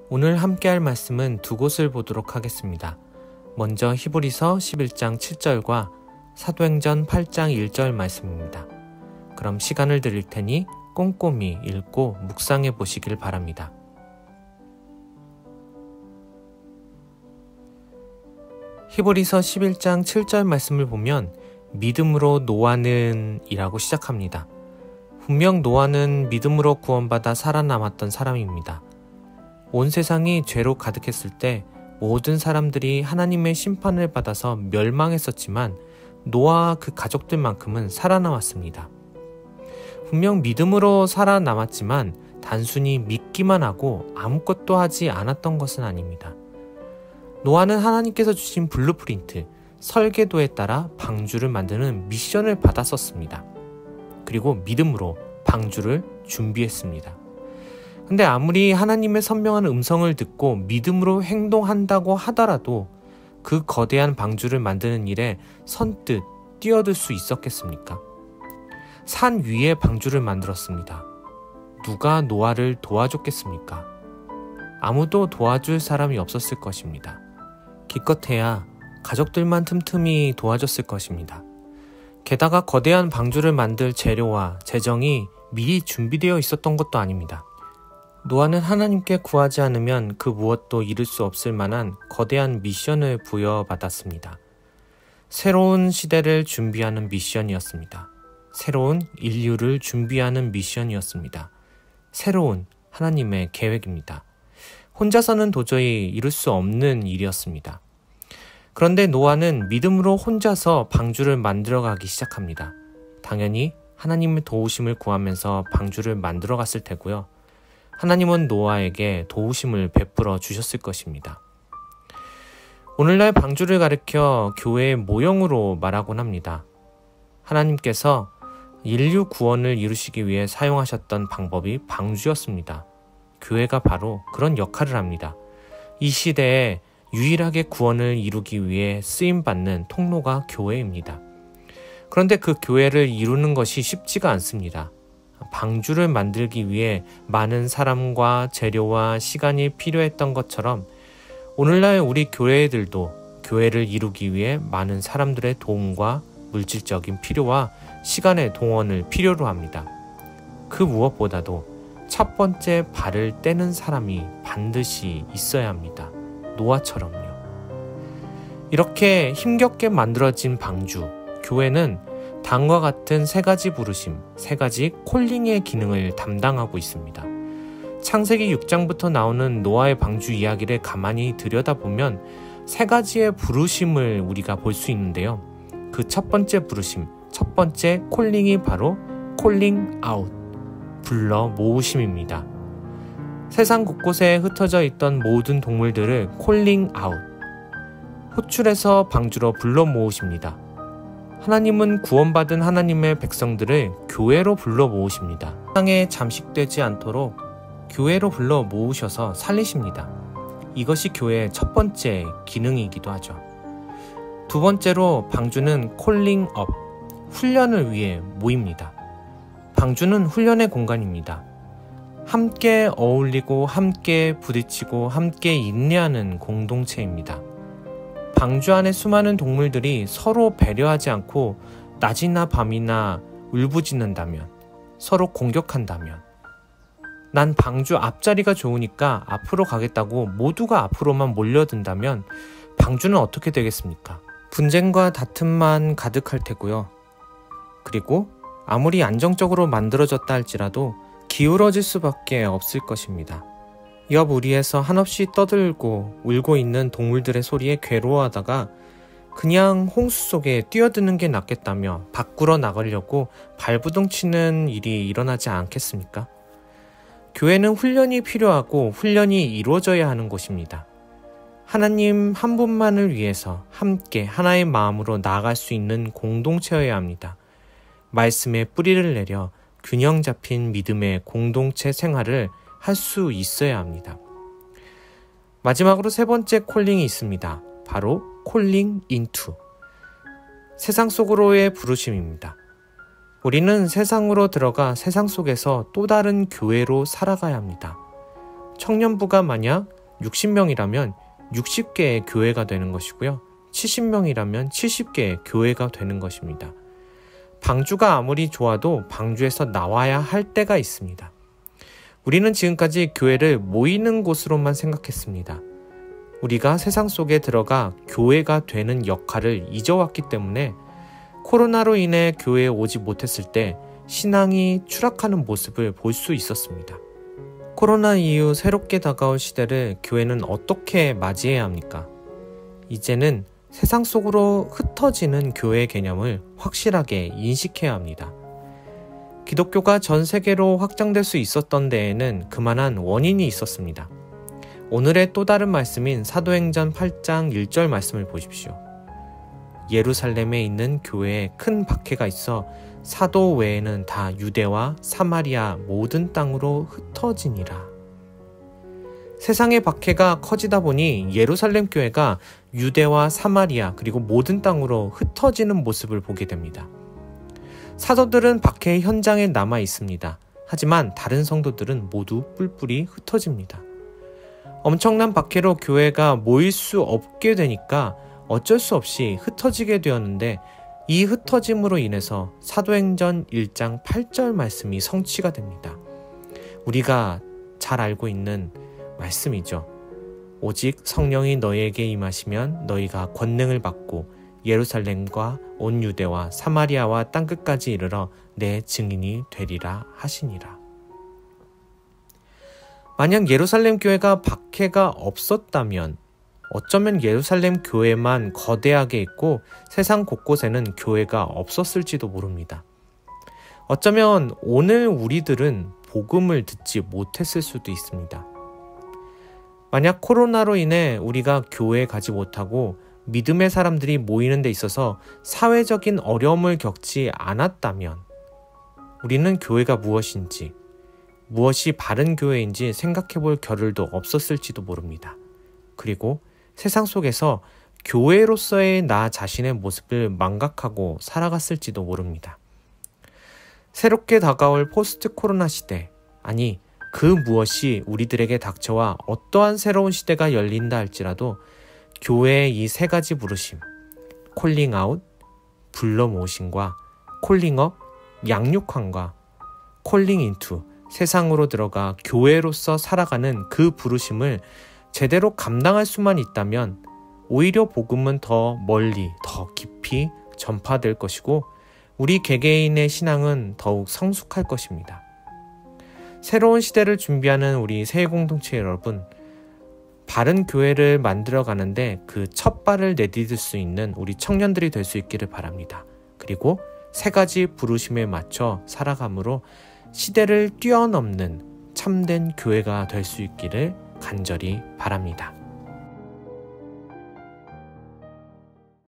오늘 함께할 말씀은 두 곳을 보도록 하겠습니다. 먼저 히브리서 11장 7절과 사도행전 8장 1절 말씀입니다. 그럼 시간을 드릴 테니 꼼꼼히 읽고 묵상해 보시길 바랍니다. 히브리서 11장 7절 말씀을 보면 믿음으로 노아는 이라고 시작합니다. 분명 노아는 믿음으로 구원받아 살아남았던 사람입니다. 온 세상이 죄로 가득했을 때 모든 사람들이 하나님의 심판을 받아서 멸망했었지만 노아와 그 가족들만큼은 살아남았습니다. 분명 믿음으로 살아남았지만 단순히 믿기만 하고 아무것도 하지 않았던 것은 아닙니다. 노아는 하나님께서 주신 블루프린트, 설계도에 따라 방주를 만드는 미션을 받았었습니다. 그리고 믿음으로 방주를 준비했습니다. 근데 아무리 하나님의 선명한 음성을 듣고 믿음으로 행동한다고 하더라도 그 거대한 방주를 만드는 일에 선뜻 뛰어들 수 있었겠습니까? 산 위에 방주를 만들었습니다. 누가 노아를 도와줬겠습니까? 아무도 도와줄 사람이 없었을 것입니다. 기껏해야 가족들만 틈틈이 도와줬을 것입니다. 게다가 거대한 방주를 만들 재료와 재정이 미리 준비되어 있었던 것도 아닙니다. 노아는 하나님께 구하지 않으면 그 무엇도 이룰 수 없을 만한 거대한 미션을 부여받았습니다. 새로운 시대를 준비하는 미션이었습니다. 새로운 인류를 준비하는 미션이었습니다. 새로운 하나님의 계획입니다. 혼자서는 도저히 이룰 수 없는 일이었습니다. 그런데 노아는 믿음으로 혼자서 방주를 만들어가기 시작합니다. 당연히 하나님의 도우심을 구하면서 방주를 만들어 갔을 테고요. 하나님은 노아에게 도우심을 베풀어 주셨을 것입니다. 오늘날 방주를 가리켜 교회의 모형으로 말하곤 합니다. 하나님께서 인류 구원을 이루시기 위해 사용하셨던 방법이 방주였습니다. 교회가 바로 그런 역할을 합니다. 이 시대에 유일하게 구원을 이루기 위해 쓰임받는 통로가 교회입니다. 그런데 그 교회를 이루는 것이 쉽지가 않습니다. 방주를 만들기 위해 많은 사람과 재료와 시간이 필요했던 것처럼 오늘날 우리 교회들도 교회를 이루기 위해 많은 사람들의 도움과 물질적인 필요와 시간의 동원을 필요로 합니다. 그 무엇보다도 첫 번째 발을 떼는 사람이 반드시 있어야 합니다. 노아처럼요. 이렇게 힘겹게 만들어진 방주, 교회는 다음과 같은 세 가지 부르심, 세 가지 콜링의 기능을 담당하고 있습니다. 창세기 6장부터 나오는 노아의 방주 이야기를 가만히 들여다보면 세 가지의 부르심을 우리가 볼 수 있는데요. 그 첫 번째 부르심, 첫 번째 콜링이 바로 콜링 아웃, 불러 모으심입니다. 세상 곳곳에 흩어져 있던 모든 동물들을 콜링 아웃, 호출해서 방주로 불러 모으십니다. 하나님은 구원받은 하나님의 백성들을 교회로 불러 모으십니다. 세상에 잠식되지 않도록 교회로 불러 모으셔서 살리십니다. 이것이 교회의 첫 번째 기능이기도 하죠. 두 번째로 방주는 콜링 업, 훈련을 위해 모입니다. 방주는 훈련의 공간입니다. 함께 어울리고 함께 부딪히고 함께 인내하는 공동체입니다. 방주 안에 수많은 동물들이 서로 배려하지 않고 낮이나 밤이나 울부짖는다면, 서로 공격한다면, 난 방주 앞자리가 좋으니까 앞으로 가겠다고 모두가 앞으로만 몰려든다면 방주는 어떻게 되겠습니까? 분쟁과 다툼만 가득할 테고요. 그리고 아무리 안정적으로 만들어졌다 할지라도 기울어질 수밖에 없을 것입니다. 옆 우리에서 한없이 떠들고 울고 있는 동물들의 소리에 괴로워하다가 그냥 홍수 속에 뛰어드는 게 낫겠다며 밖으로 나가려고 발부둥치는 일이 일어나지 않겠습니까? 교회는 훈련이 필요하고 훈련이 이루어져야 하는 곳입니다. 하나님 한 분만을 위해서 함께 하나의 마음으로 나아갈 수 있는 공동체여야 합니다. 말씀에 뿌리를 내려 균형 잡힌 믿음의 공동체 생활을 할 수 있어야 합니다. 마지막으로 세 번째 콜링이 있습니다. 바로 콜링 인투, 세상 속으로의 부르심입니다. 우리는 세상으로 들어가 세상 속에서 또 다른 교회로 살아가야 합니다. 청년부가 만약 60명이라면 60개의 교회가 되는 것이고요. 70명이라면 70개의 교회가 되는 것입니다. 방주가 아무리 좋아도 방주에서 나와야 할 때가 있습니다. 우리는 지금까지 교회를 모이는 곳으로만 생각했습니다. 우리가 세상 속에 들어가 교회가 되는 역할을 잊어왔기 때문에 코로나로 인해 교회에 오지 못했을 때 신앙이 추락하는 모습을 볼 수 있었습니다. 코로나 이후 새롭게 다가올 시대를 교회는 어떻게 맞이해야 합니까? 이제는 세상 속으로 흩어지는 교회 개념을 확실하게 인식해야 합니다. 기독교가 전 세계로 확장될 수 있었던 데에는 그만한 원인이 있었습니다. 오늘의 또 다른 말씀인 사도행전 8장 1절 말씀을 보십시오. 예루살렘에 있는 교회에 큰 박해가 있어 사도 외에는 다 유대와 사마리아 모든 땅으로 흩어지니라. 세상의 박해가 커지다 보니 예루살렘 교회가 유대와 사마리아 그리고 모든 땅으로 흩어지는 모습을 보게 됩니다. 사도들은 박해의 현장에 남아 있습니다. 하지만 다른 성도들은 모두 뿔뿔이 흩어집니다. 엄청난 박해로 교회가 모일 수 없게 되니까 어쩔 수 없이 흩어지게 되었는데 이 흩어짐으로 인해서 사도행전 1장 8절 말씀이 성취가 됩니다. 우리가 잘 알고 있는 말씀이죠. 오직 성령이 너희에게 임하시면 너희가 권능을 받고 예루살렘과 온 유대와 사마리아와 땅끝까지 이르러 내 증인이 되리라 하시니라. 만약 예루살렘 교회가 박해가 없었다면 어쩌면 예루살렘 교회만 거대하게 있고 세상 곳곳에는 교회가 없었을지도 모릅니다. 어쩌면 오늘 우리들은 복음을 듣지 못했을 수도 있습니다. 만약 코로나로 인해 우리가 교회에 가지 못하고 믿음의 사람들이 모이는 데 있어서 사회적인 어려움을 겪지 않았다면 우리는 교회가 무엇인지, 무엇이 바른 교회인지 생각해 볼 겨를도 없었을지도 모릅니다. 그리고 세상 속에서 교회로서의 나 자신의 모습을 망각하고 살아갔을지도 모릅니다. 새롭게 다가올 포스트 코로나 시대, 아니 그 무엇이 우리들에게 닥쳐와 어떠한 새로운 시대가 열린다 할지라도 교회의 이 세 가지 부르심, 콜링아웃, 불러 모으심과 콜링업, 양육함과 콜링인투, 세상으로 들어가 교회로서 살아가는 그 부르심을 제대로 감당할 수만 있다면 오히려 복음은 더 멀리, 더 깊이 전파될 것이고 우리 개개인의 신앙은 더욱 성숙할 것입니다. 새로운 시대를 준비하는 우리 새해 공동체 여러분, 바른 교회를 만들어 가는데 그 첫 발을 내디딜 수 있는 우리 청년들이 될 수 있기를 바랍니다. 그리고 세 가지 부르심에 맞춰 살아감으로 시대를 뛰어넘는 참된 교회가 될 수 있기를 간절히 바랍니다.